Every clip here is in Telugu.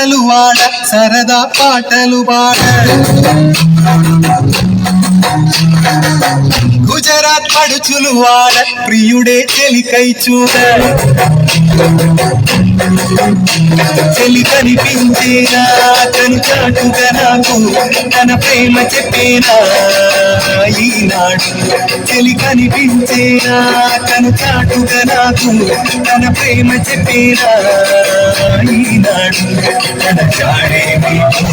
ఆటలు ఆడ సరదా పాటలు పాడ గుజరాత్ పడుచులు వాడ ప్రియుడే చెలికై చూడ చెలి కనిపించేనా తను చాటుగా నాకు తన ప్రేమ చెప్పేనా ఈనాడు చెలి కనిపించేనా తను చాటుగా నాకు తన ప్రేమ చెప్పేనా ఈనాడు తన చాడే మీకు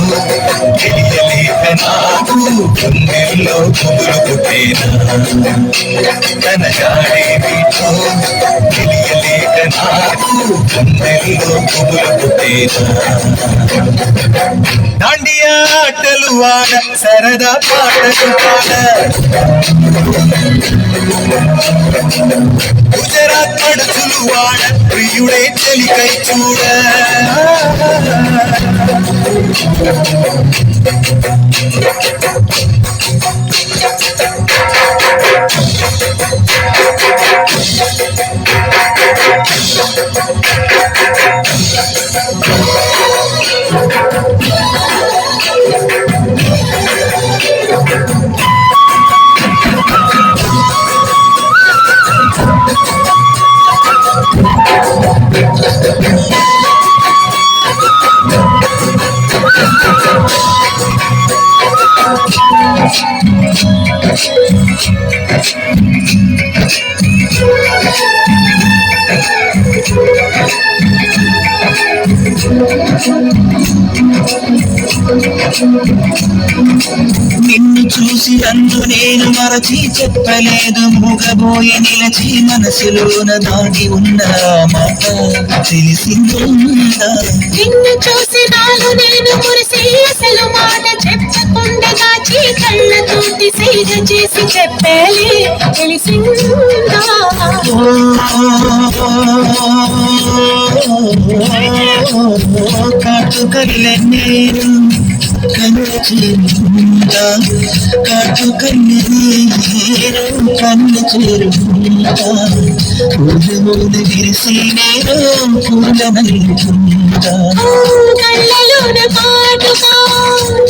తెలియలేక నాకు గుండెల్లో కుదురు పుట్టేనా తన చాడే మీకు తెలియలేక నాకు గుండెల్లో కుదురు పుట్టేనా దాండియా ఆటలు ఆడ సరదా పాటలు పాడ గుజరాత్ పడుచులు వాడ ప్రియుడే చెలికై చూడ నిన్ను చూసి నన్ను నేను మరచి చెప్పలేదు మూగబోయి నిలచి మనసులోన దాగి ఉన్న మాట తెలిసిందా నిన్ను చూసి నాలో నేను మురిసి అసలు మాట చెప్పకుండా దాచి కళ్ళతోటి సైగ చేసి చెప్పేలి తెలిసిందా కాటుకల్ల నేను కన్ను చేరుందా కాటుకల్ల నేను కన్ను చేరుందా పూలమున విరిసి నేను పూలనలుకుందా కళ్ళలోన కాటుగా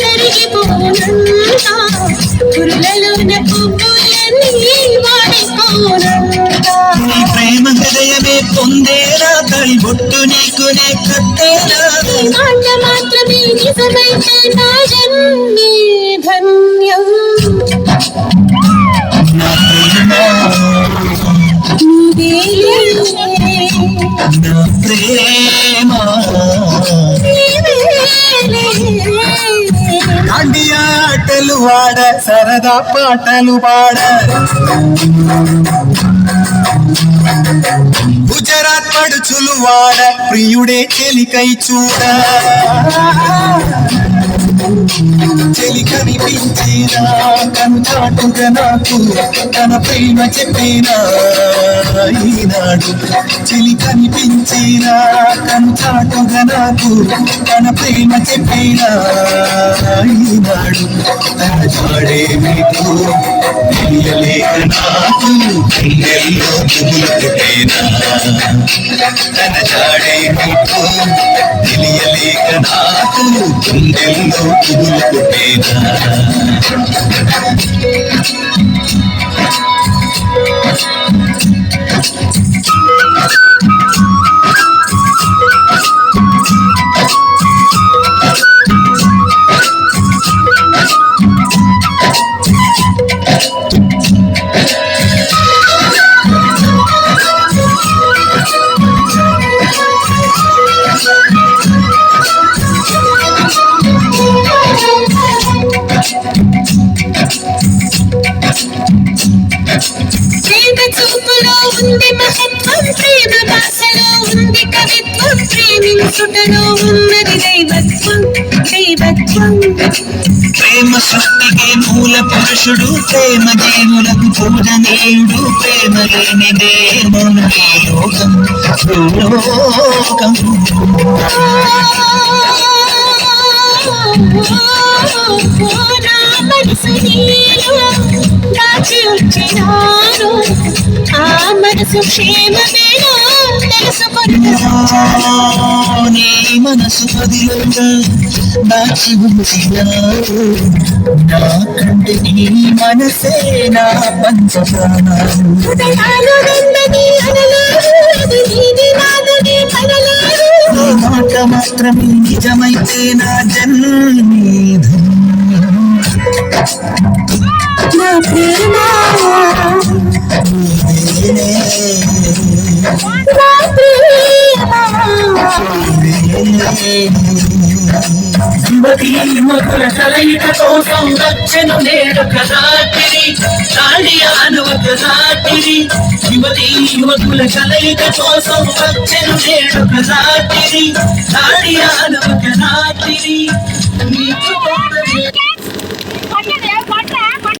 కరిగిపోనందా పురులలోన పువ్వులన్నీ వాడిపోనందా నీ ప్రేమ హృదయమే పొందేరా తడి బొట్టు నీకునే కట్టేరా మాట మాత్రమే నిజమైతే నా జన్మే ధన్యం నా ప్రేమ నా ప్రేమ దాండియా ఆటలు ఆడ సరదా పాటలు పాడ గుజరాత్ పడుచులు వాడ ప్రియుడే చెలికై చూడ చెలి కనిపించేనా కను చాటుగా నాకు తన ప్రేమ చెప్పేనా ఈనాడు చెలి కనిపించేనా కను చాటుగా నాకు తన ప్రేమ చెప్పేనా ఈనాడు తన చాడే మీకు తెలియలేక నాకు గుండెల్లో పువ్వులు పుట్టేనా తన చాడే మీకు తెలియలేక నాకు గుండెల్లో పువ్వులు పుట్టేనా ప్రేమ చూపులో ఉంది మహత్వం ప్రేమ భాషలో ఉంది కవిత్వం ప్రేమించుటలో ఉన్నది దైవత్వం దైవత్వం ప్రేమ సృష్టికి మూల పురుషుడు ప్రేమ దేవులకు పూజనీయుడు ప్రేమ లేనిదే మనకి లోకం లోకం నా మనసు నీలో దాచి ఉంచినాను ఆ మనసు క్షేమమేనా తెలుసుకొని నీ మనసు పదిలంగా దాచి ఉంచినావు నాకంటే నీ మనసే నా పంచ ప్రాణాలు హృదయాలు రెండని అనలేరు, ఇది నీది నాదని అనలేరు. నీ మాట మాత్రమే నిజమైతే నా జన్మే ధన్యం. నా ప్రేమ నీవేనే, నా ప్రేమ మధుర కలయిక కోసం వచ్చెను నేడు కదాటిరి తాళియాను ఒక రాత్రి మధుర కలయిక కోసం వచ్చెను నేడు కదాటిరి తాళియాను ఒక రాత్రి నీకు